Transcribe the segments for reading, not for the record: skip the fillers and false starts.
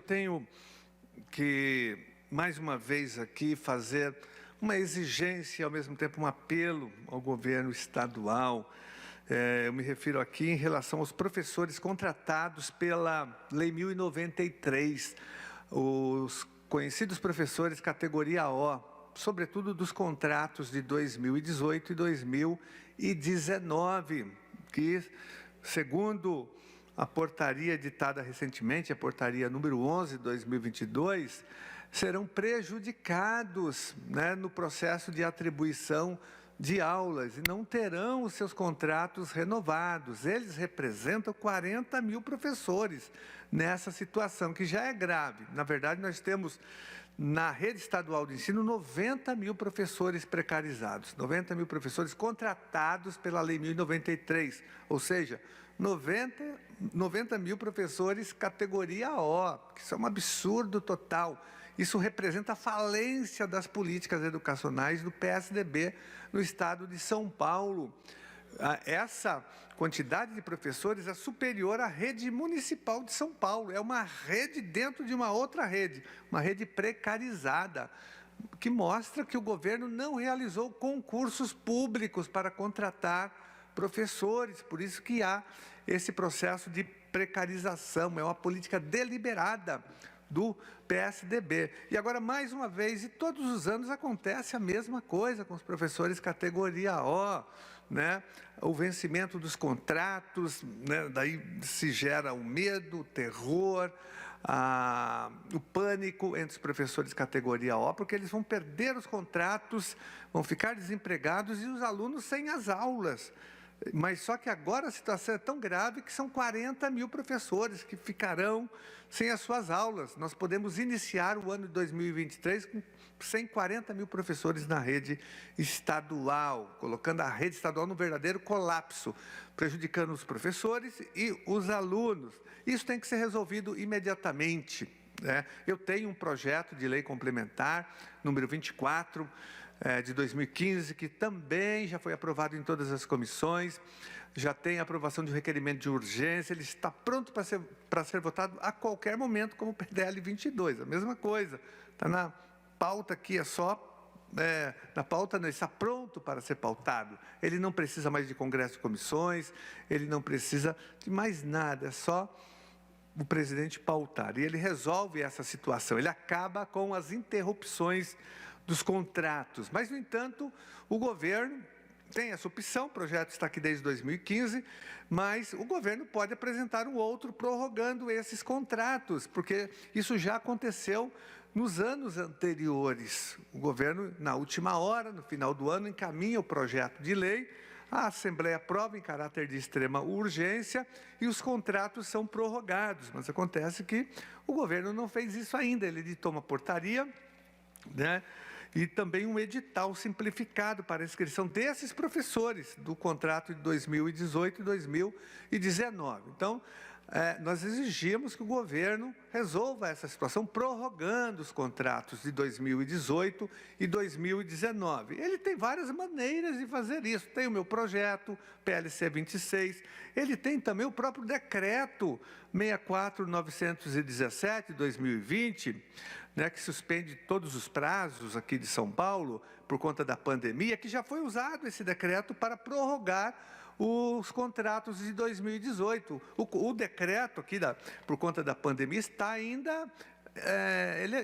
tenho que, mais uma vez aqui, fazer uma exigência e, ao mesmo tempo, um apelo ao governo estadual. Eu me refiro aqui em relação aos professores contratados pela Lei 1093, os conhecidos professores categoria O, sobretudo dos contratos de 2018 e 2019, que, segundo a portaria editada recentemente, a portaria número 11 de 2022, serão prejudicados, no processo de atribuição de aulas e não terão os seus contratos renovados. Eles representam 40 mil professores nessa situação, que já é grave. Na verdade, nós temos na rede estadual de ensino 90 mil professores precarizados, 90 mil professores contratados pela Lei 1093, ou seja, 90 mil professores categoria O, que isso é um absurdo total. Isso representa a falência das políticas educacionais do PSDB no estado de São Paulo. Essa quantidade de professores é superior à rede municipal de São Paulo. É uma rede dentro de uma outra rede, uma rede precarizada, que mostra que o governo não realizou concursos públicos para contratar professores. Por isso que há esse processo de precarização, é uma política deliberada do PSDB. E agora, mais uma vez, e todos os anos acontece a mesma coisa com os professores categoria O, o vencimento dos contratos, daí se gera o medo, o terror, o pânico entre os professores categoria O, porque eles vão perder os contratos, vão ficar desempregados e os alunos sem as aulas. Mas só que agora a situação é tão grave que são 40 mil professores que ficarão sem as suas aulas. Nós podemos iniciar o ano de 2023 com 140 mil professores na rede estadual, colocando a rede estadual num verdadeiro colapso, prejudicando os professores e os alunos. Isso tem que ser resolvido imediatamente. Eu tenho um projeto de lei complementar, número 24, de 2015, que também já foi aprovado em todas as comissões, já tem a aprovação de um requerimento de urgência, ele está pronto para ser votado a qualquer momento, como o PDL 22, a mesma coisa, está na pauta aqui, na pauta não, está pronto para ser pautado, ele não precisa mais de congresso de comissões, ele não precisa de mais nada, é só o presidente pautar, e ele resolve essa situação, ele acaba com as interrupções dos contratos. Mas, no entanto, o governo tem essa opção, o projeto está aqui desde 2015, mas o governo pode apresentar um outro prorrogando esses contratos, porque isso já aconteceu nos anos anteriores. O governo, na última hora, no final do ano, encaminha o projeto de lei, a Assembleia aprova em caráter de extrema urgência e os contratos são prorrogados. Mas acontece que o governo não fez isso ainda, ele editou uma portaria, e também um edital simplificado para a inscrição desses professores do contrato de 2018 e 2019. Então, nós exigimos que o governo resolva essa situação, prorrogando os contratos de 2018 e 2019. Ele tem várias maneiras de fazer isso. Tem o meu projeto, PLC 26, ele tem também o próprio decreto 64.917 de 2020, que suspende todos os prazos aqui de São Paulo por conta da pandemia, que já foi usado esse decreto para prorrogar os contratos de 2018. O decreto aqui, por conta da pandemia, está ainda,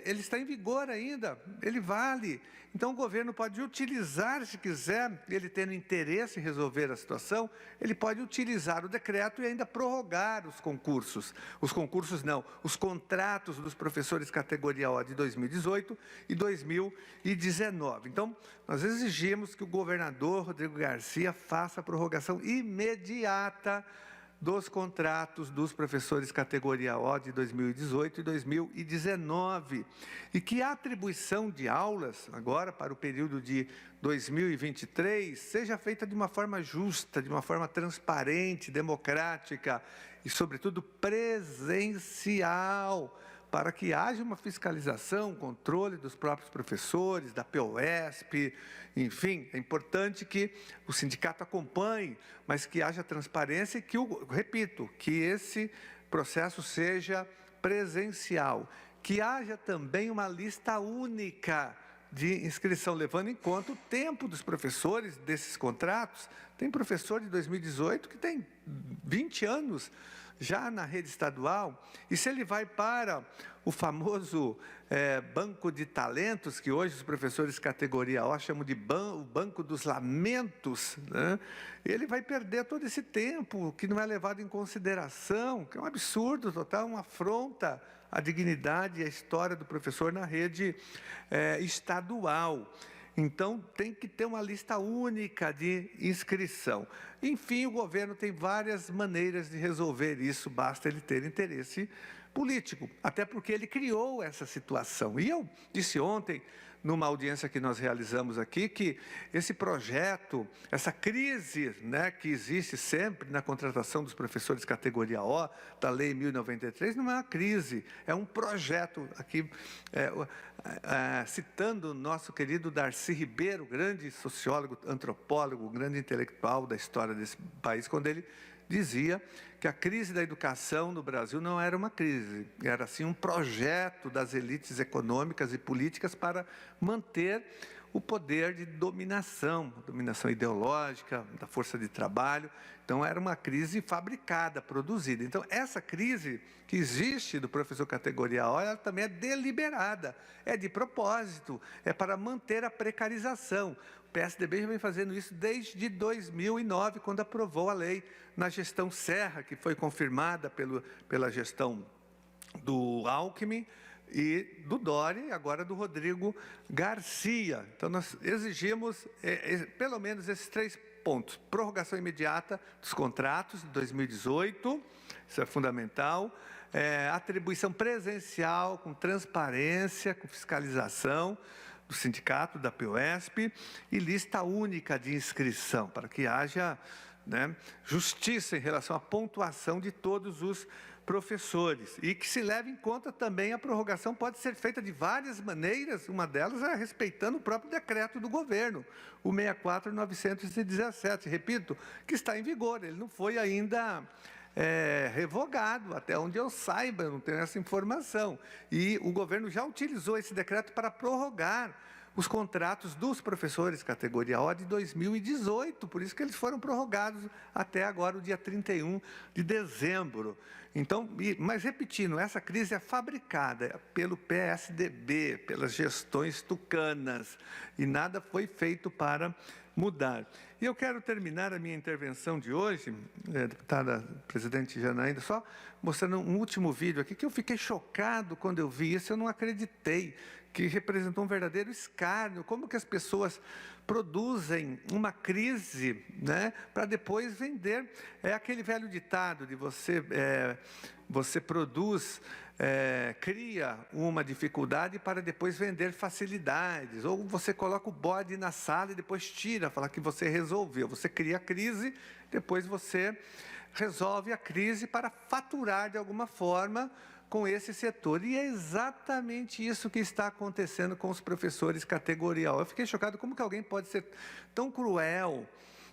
ele está em vigor ainda, ele vale. Então, o governo pode utilizar, se quiser, ele tendo interesse em resolver a situação, ele pode utilizar o decreto e ainda prorrogar os concursos. Os concursos não, os contratos dos professores categoria O de 2018 e 2019. Então, nós exigimos que o governador Rodrigo Garcia faça a prorrogação imediata dos contratos dos professores categoria O de 2018 e 2019, e que a atribuição de aulas, agora para o período de 2023, seja feita de uma forma justa, de uma forma transparente, democrática e, sobretudo, presencial, para que haja uma fiscalização, controle dos próprios professores, da POSP, enfim, é importante que o sindicato acompanhe, mas que haja transparência e que, repito, que esse processo seja presencial, que haja também uma lista única de inscrição, levando em conta o tempo dos professores desses contratos. Tem professor de 2018 que tem 20 anos já na rede estadual, e se ele vai para o famoso banco de talentos, que hoje os professores categoria O chamam de o banco dos lamentos, né? Ele vai perder todo esse tempo que não é levado em consideração, que é um absurdo total, uma afronta à dignidade e à história do professor na rede estadual. Então, tem que ter uma lista única de inscrição. Enfim, o governo tem várias maneiras de resolver isso, basta ele ter interesse político, até porque ele criou essa situação. E eu disse ontem, numa audiência que nós realizamos aqui, que esse projeto, essa crise, né, que existe sempre na contratação dos professores categoria O, da Lei 1093, não é uma crise, é um projeto. Aqui, citando o nosso querido Darcy Ribeiro, grande sociólogo, antropólogo, grande intelectual da história desse país, quando ele dizia que a crise da educação no Brasil não era uma crise, era sim um projeto das elites econômicas e políticas para manter o poder de dominação ideológica, da força de trabalho. Então, era uma crise fabricada, produzida. Então, essa crise que existe do professor categoria O, ela também é deliberada, é de propósito, é para manter a precarização. O PSDB já vem fazendo isso desde 2009, quando aprovou a lei na gestão Serra, que foi confirmada pela gestão do Alckmin e do Dória, e agora do Rodrigo Garcia. Então, nós exigimos pelo menos esses 3 pontos. Prorrogação imediata dos contratos de 2018, isso é fundamental. Atribuição presencial, com transparência, com fiscalização do sindicato, da POESP, e lista única de inscrição, para que haja, né, justiça em relação à pontuação de todos os professores, e que se leve em conta também a prorrogação pode ser feita de várias maneiras, uma delas é respeitando o próprio decreto do governo, o 64.917, repito, que está em vigor, ele não foi ainda revogado, até onde eu saiba, eu não tenho essa informação, e o governo já utilizou esse decreto para prorrogar os contratos dos professores categoria O de 2018, por isso que eles foram prorrogados até agora, o dia 31 de dezembro. Então, mas repetindo, essa crise é fabricada pelo PSDB, pelas gestões tucanas, e nada foi feito para mudar. E eu quero terminar a minha intervenção de hoje, deputada presidente Janaína, só mostrando um último vídeo aqui, que eu fiquei chocado quando eu vi isso, eu não acreditei, que representou um verdadeiro escárnio, como que as pessoas produzem uma crise, né, para depois vender. É aquele velho ditado de você produz, cria uma dificuldade para depois vender facilidades, ou você coloca o bode na sala e depois tira, fala que você resolveu. Você cria a crise, depois você resolve a crise para faturar de alguma forma com esse setor. E é exatamente isso que está acontecendo com os professores categoria O. Eu fiquei chocado como que alguém pode ser tão cruel,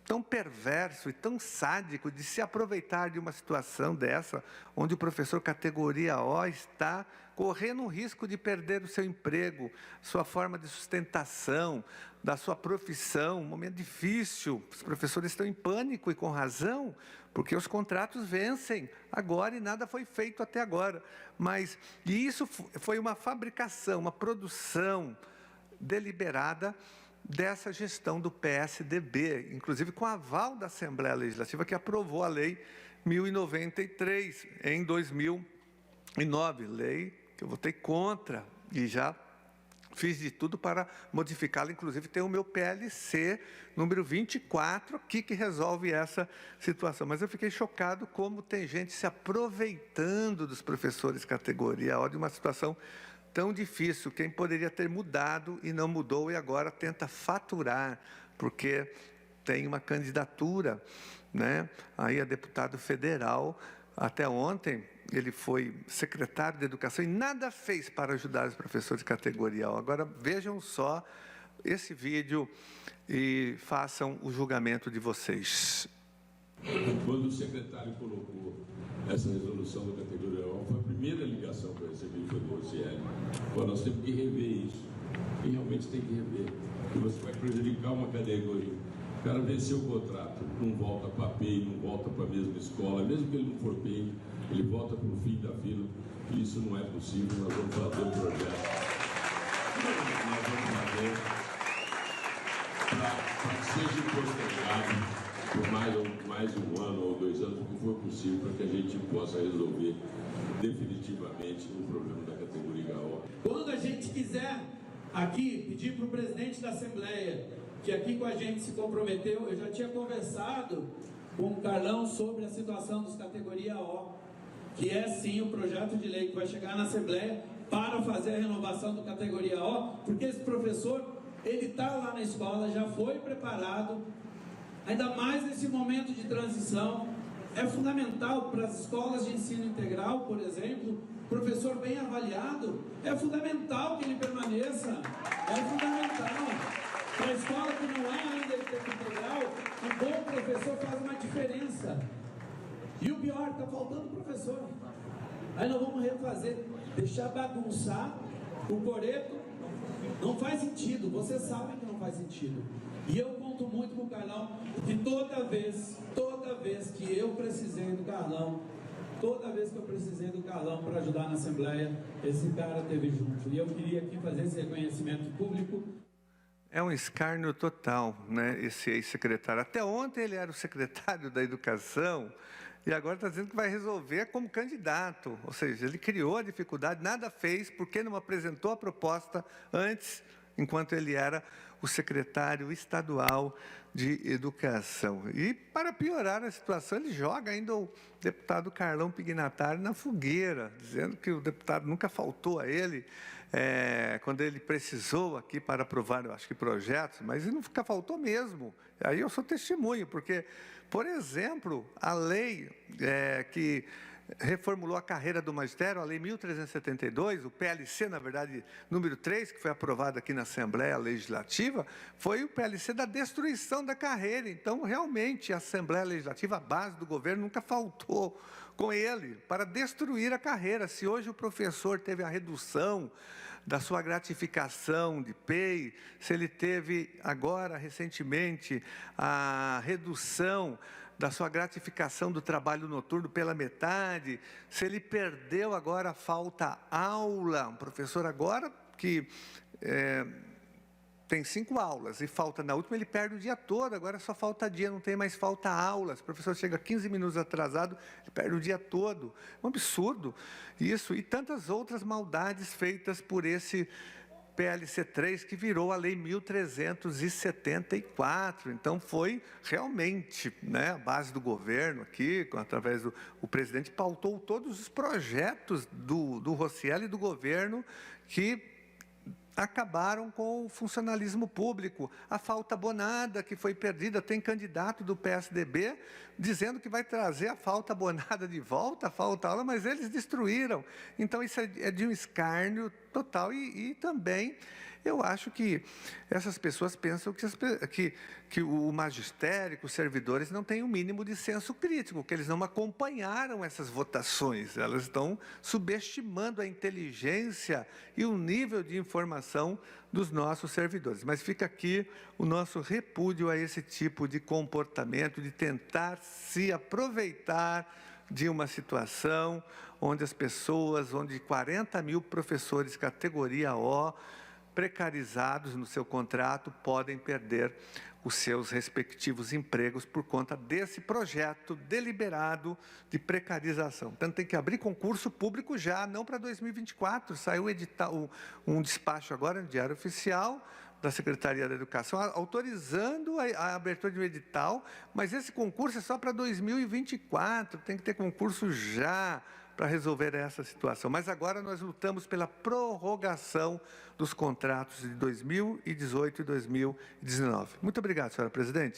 tão perverso e tão sádico de se aproveitar de uma situação dessa, onde o professor categoria O está correndo o risco de perder o seu emprego, sua forma de sustentação, da sua profissão, um momento difícil. Os professores estão em pânico e com razão, porque os contratos vencem agora e nada foi feito até agora. E isso foi uma fabricação, uma produção deliberada dessa gestão do PSDB, inclusive com aval da Assembleia Legislativa, que aprovou a Lei 1093 em 2009, lei que eu votei contra e já fiz de tudo para modificá-la, inclusive tem o meu PLC número 24 aqui que resolve essa situação. Mas eu fiquei chocado como tem gente se aproveitando dos professores categoria O de uma situação tão difícil, quem poderia ter mudado e não mudou e agora tenta faturar, porque tem uma candidatura, né, aí a deputado federal. Até ontem ele foi secretário de Educação e nada fez para ajudar os professores de categoria O. Agora vejam só esse vídeo e façam o julgamento de vocês. Quando o secretário colocou essa resolução da categoria O. Foi a primeira ligação que eu recebi, foi do Rocieli. Pô, nós temos que rever isso. E realmente tem que rever. Porque você vai prejudicar uma categoria. O cara venceu o contrato, não volta para a PEI, não volta para a mesma escola, mesmo que ele não for PEI, ele volta para o fim da fila. E isso não é possível, nós vamos fazer um projeto. Nós vamos fazer para que seja postergado por mais um ano ou 2 anos, o que for possível, para que a gente possa resolver definitivamente o problema da categoria O. Quando a gente quiser aqui pedir para o presidente da Assembleia, que aqui com a gente se comprometeu, eu já tinha conversado com o Carlão sobre a situação dos categoria O, que é sim o projeto de lei que vai chegar na Assembleia para fazer a renovação do categoria O, porque esse professor, ele está lá na escola, já foi preparado, ainda mais nesse momento de transição. É fundamental para as escolas de ensino integral, por exemplo, professor bem avaliado, é fundamental que ele permaneça, é fundamental. Para a escola que não é ainda de tempo integral, um bom professor faz uma diferença. E o pior, está faltando professor. Aí nós vamos refazer, deixar bagunçar o coreto, não faz sentido, vocês sabem que não faz sentido. E eu conto muito com o Carlão, que toda vez que eu precisei do Carlão, para ajudar na Assembleia, esse cara esteve junto. E eu queria aqui fazer esse reconhecimento público. É um escárnio total, né, esse ex-secretário. Até ontem ele era o secretário da Educação e agora está dizendo que vai resolver como candidato. Ou seja, ele criou a dificuldade, nada fez, porque não apresentou a proposta antes, enquanto ele era o secretário estadual de Educação. E, para piorar a situação, ele joga ainda o deputado Carlão Pignatari na fogueira, dizendo que o deputado nunca faltou a ele quando ele precisou aqui para aprovar, eu acho que projetos, mas ele nunca faltou mesmo. Aí eu sou testemunho, porque, por exemplo, a lei que reformulou a carreira do magistério, a Lei 1.372, o PLC, na verdade, número 3, que foi aprovado aqui na Assembleia Legislativa, foi o PLC da destruição da carreira. Então, realmente, a Assembleia Legislativa, a base do governo, nunca faltou com ele para destruir a carreira. Se hoje o professor teve a redução da sua gratificação de PEI, se ele teve agora, recentemente, a redução da sua gratificação do trabalho noturno pela metade, se ele perdeu agora a falta aula, um professor agora que tem 5 aulas e falta na última, ele perde o dia todo, agora só falta dia, não tem mais falta aulas, o professor chega 15 minutos atrasado, ele perde o dia todo. É um absurdo isso, e tantas outras maldades feitas por esse PLC 3, que virou a Lei 1.374. Então, foi realmente, né, a base do governo aqui, através o presidente, pautou todos os projetos do Rocieli e do governo que acabaram com o funcionalismo público. A falta abonada que foi perdida, tem candidato do PSDB dizendo que vai trazer a falta abonada de volta, a falta aula, mas eles destruíram. Então, isso é de um escárnio total e também eu acho que essas pessoas pensam que o magistério, que os servidores não têm o mínimo de senso crítico, que eles não acompanharam essas votações, elas estão subestimando a inteligência e o nível de informação dos nossos servidores. Mas fica aqui o nosso repúdio a esse tipo de comportamento, de tentar se aproveitar de uma situação onde as pessoas, onde 40 mil professores categoria O, precarizados no seu contrato, podem perder os seus respectivos empregos por conta desse projeto deliberado de precarização. Portanto, tem que abrir concurso público já, não para 2024. Saiu um despacho agora no Diário Oficial da Secretaria da Educação, autorizando a abertura de um edital, mas esse concurso é só para 2024, tem que ter concurso já para resolver essa situação. Mas agora nós lutamos pela prorrogação dos contratos de 2018 e 2019. Muito obrigado, senhora presidente.